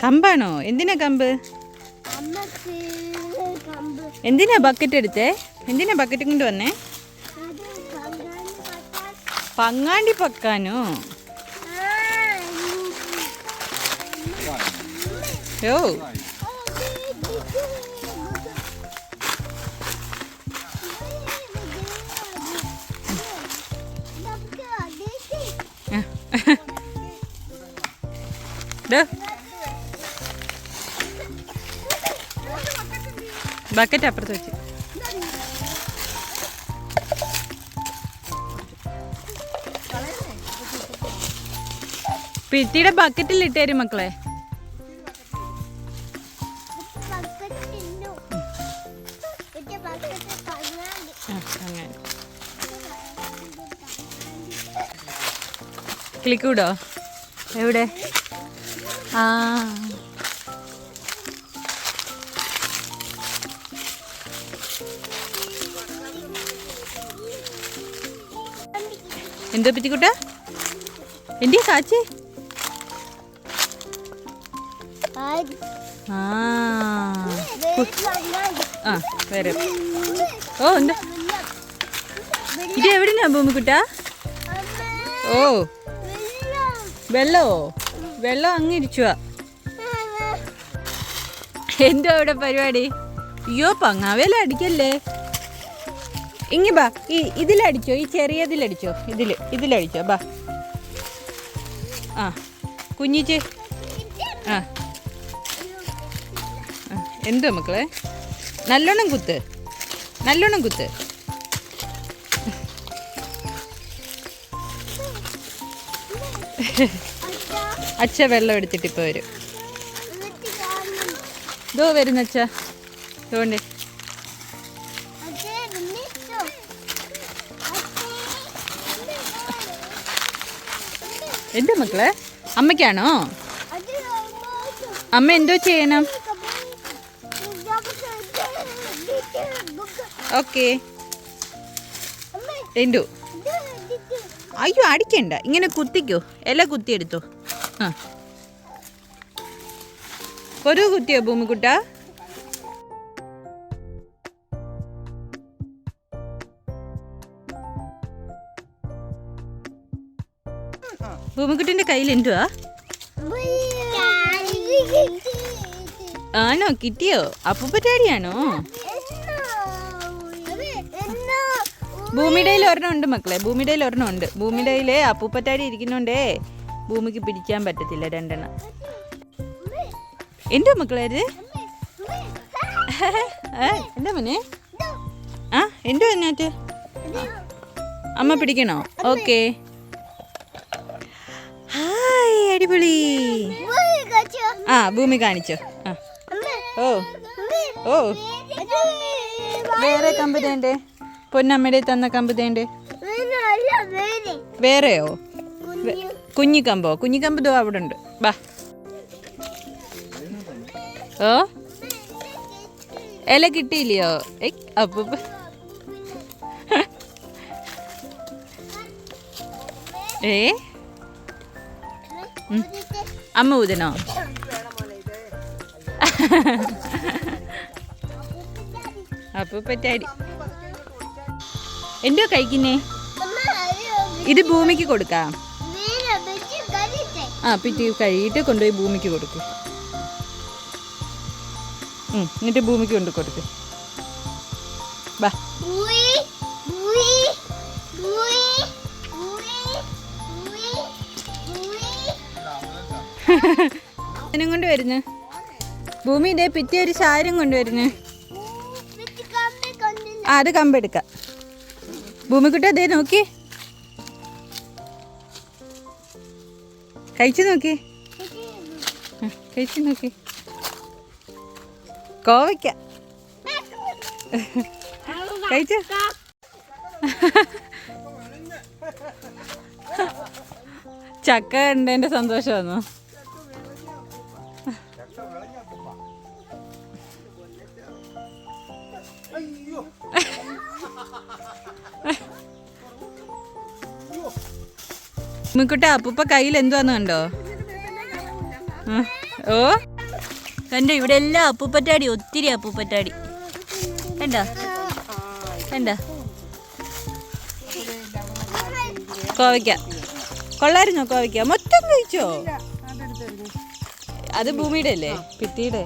കമ്പാണോ? എന്തിനാ കമ്പ്? എന്തിനാ ബക്കറ്റ് എടുത്തേ? എന്തിനാ ബക്കറ്റ് കൊണ്ട് വന്നേ? പങ്ങാണ്ടി പക്കാനോ? യോ ബക്കറ്റ് അപ്പുറത്ത് വെച്ച്. പിറ്റിയുടെ ബക്കറ്റിൽ ഇട്ടേരും മക്കളെ. കിളിക്കൂടോ? എവിടെ? ആ എന്തോ പിറ്റിക്കുട്ട? എൻ്റെ കാച്ചി വേറെ. ഓ എന്താ ഇത്? എവിടുന്നാ ഭൂമിക്കുട്ട? ഓ വെള്ളമോ? വെള്ളം അങ്ങ് ഇരിച്ചുവാ. എന്തോ ഇവിടെ പരിപാടി? അയ്യോ പങ്ങാവേല അടിക്കല്ലേ. ഇങ്ങ ബാ, ഇതിലടിച്ചോ, ഈ ചെറിയതിലടിച്ചോ, ഇതിലടിച്ചോ ബാ. ആ കുഞ്ഞിച്ച്. ആ എന്തോ മക്കളെ? നല്ലോണം കുത്ത്, നല്ലോണം കുത്ത്. അച്ഛ വെള്ളം എടുത്തിട്ട് ഇപ്പോൾ വരും. ഇതോ വരുന്ന അച്ഛ. ഇതുകൊണ്ട് എന്താ മക്കളെ? അമ്മയ്ക്കാണോ? അമ്മ എന്തോ ചെയ്യണം? ഓക്കെ എന്തോ? അയ്യോ അടിക്കണ്ട, ഇങ്ങനെ കുത്തിക്കോ. ഇല കുത്തിയെടുത്തോ. ആ കൊതു കുത്തിയോ ഭൂമിക്കുട്ട? ഭൂമിക്കുട്ടിന്റെ കയ്യിൽ എന്തുവാ? ആണോ? കിട്ടിയോ? അപ്പൂപ്പറ്റാടിയാണോ? ഭൂമിയുടെ ഒരെണ്ണം ഉണ്ട് മക്കളെ, ഭൂമിയുടെ ഒരെണ്ണം ഉണ്ട്. ഭൂമിയുടെ അപ്പൂപ്പറ്റാടി ഇരിക്കുന്നുണ്ടേ ഭൂമിക്ക് പിടിക്കാൻ പറ്റത്തില്ല രണ്ടെണ്ണം. എന്തോ മക്കളെ ഇത്? എന്താ മോനെ? ആ എന്തോ അതിനകത്ത്? അമ്മ പിടിക്കണോ? ഓക്കെ. ഹായ് അടിപൊളി. ആ ഭൂമി കാണിച്ചോ. ആ ഓ ഓ വേറെ കമ്പ് തേണ്ടേ? പൊന്നമ്മയുടെ തന്ന കമ്പ് തേണ്ടേ? വേറെയോ? കുഞ്ഞിക്കമ്പോ? കുഞ്ഞിക്കമ്പ് ദോ അവിടെ ഉണ്ട്. ബാ. ഓ ഇല കിട്ടിയില്ലയോ? അപ്പൂപ്പ അമ്മ ഊതനോ? അപ്പൂപ്പറ്റാടി എന്തോ കഴിക്കുന്നേ? ഇത് ഭൂമിക്ക് കൊടുക്കാം. ആ പിറ്റി കഴുകിയിട്ട് കൊണ്ടുപോയി ഭൂമിക്ക് കൊടുക്കും. എന്നിട്ട് ഭൂമിക്ക് കൊണ്ട് കൊടുക്കും. ബാ. അതിനും കൊണ്ട് വരുന്നു ഭൂമി. ഇതേ പിറ്റി ഒരു സാരം കൊണ്ടുവരുന്നു. ആ അത് കമ്പെടുക്കാം. ഭൂമിക്കുട്ടി അതേ നോക്കി കഴിച്ചു നോക്കി, കഴിച്ചു നോക്കി. കോവയ്ക്ക കഴിച്ചു. ചക്ക കണ്ടതിന്റെ സന്തോഷമാണോ? മുക്കുട്ട അപ്പൂപ്പ കയ്യിൽ എന്തുവാന്ന് കണ്ടോ? ഓ കണ്ടോ ഇവിടെ എല്ലാം അപ്പൂപ്പറ്റാടി, ഒത്തിരി അപ്പൂപ്പറ്റാടി. കണ്ടോ കണ്ടോ കോവയ്ക്ക കൊള്ളായിരുന്നോ? കോവയ്ക്ക മൊത്തം കഴിച്ചോ? അത് ഭൂമിയുടെ അല്ലേ, ഭിത്തിയുടെ.